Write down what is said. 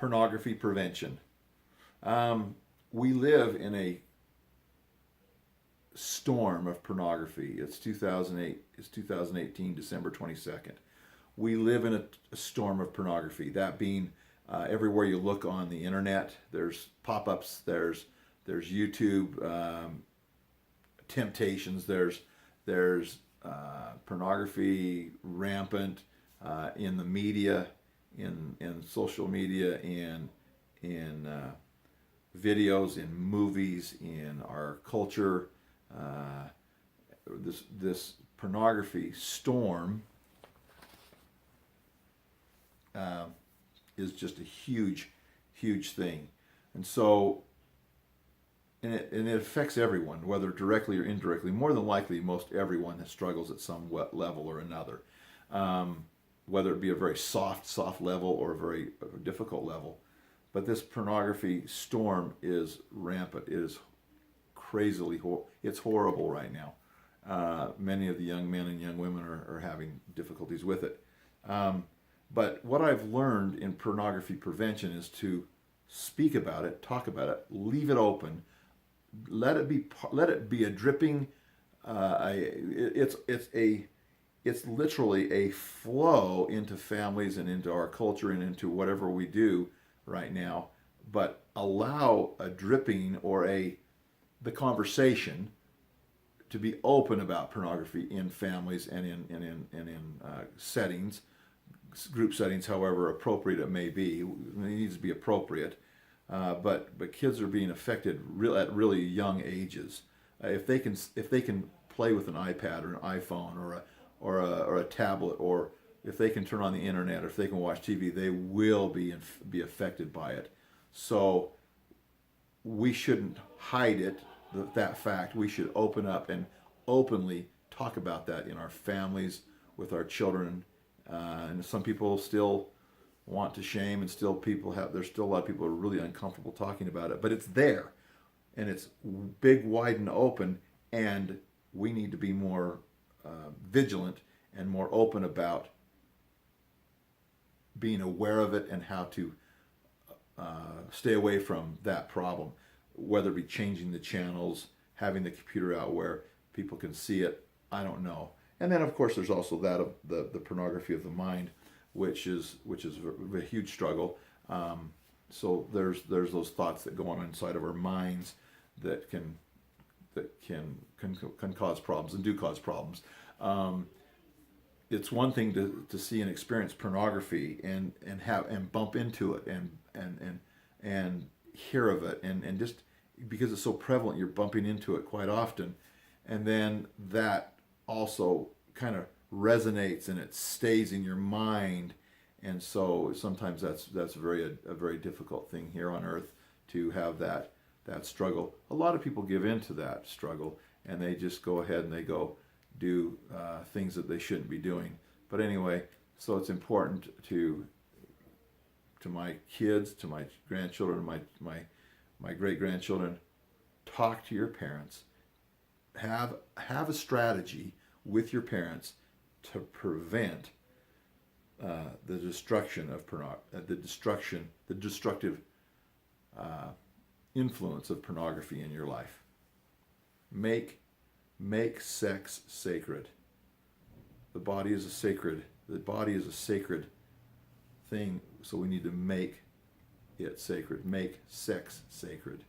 pornography prevention. We live in a storm of pornography. It's 2008. It's 2018, December 22nd. We live in a storm of pornography. That being everywhere you look on the internet, there's pop-ups. There's YouTube temptations. There's pornography rampant in the media, in social media, in videos, in movies, in our culture. This pornography storm is just a huge thing, and so and it affects everyone, whether directly or indirectly. More than likely, most everyone struggles at some level or another, whether it be a very soft level or a very difficult level. But this pornography storm is rampant. It is crazily it's horrible right now. Many of the young men and young women are having difficulties with it. But what I've learned in pornography prevention is to speak about it, talk about it, leave it open, let it be a dripping. It's literally a flow into families and into our culture and into whatever we do right now. But allow a dripping or the conversation to be open about pornography in families and in settings, group settings, however appropriate it may be. It needs to be appropriate. But kids are being affected at really young ages. If they can play with an iPad or an iPhone or a tablet, or if they can turn on the internet, or if they can watch TV, they will be affected by it. So we shouldn't hide it, that fact. We should open up and openly talk about that in our families, with our children. And some people still want to shame, and there's still a lot of people who are really uncomfortable talking about it. But it's there, and it's big, wide, and open, and we need to be more vigilant and more open about being aware of it and how to stay away from that problem, whether it be changing the channels, having the computer out where people can see it. I don't know. And then, of course, there's also that of the pornography of the mind, which is a huge struggle. So there's those thoughts that go on inside of our minds that can cause problems and do cause problems. It's one thing to see and experience pornography and bump into it and hear of it, and just because it's so prevalent, you're bumping into it quite often, and then that also kind of resonates and it stays in your mind. And so sometimes that's a very difficult thing here on earth, to have that struggle. A lot of people give in to that struggle, and they just go ahead and they go do things that they shouldn't be doing. But anyway, so it's important to my kids, to my grandchildren, my great grandchildren, talk to your parents. Have a strategy with your parents to prevent the destruction of the destructive influence of pornography in your life. Make sex sacred. The body is a sacred thing, so we need to make it sacred. Make sex sacred.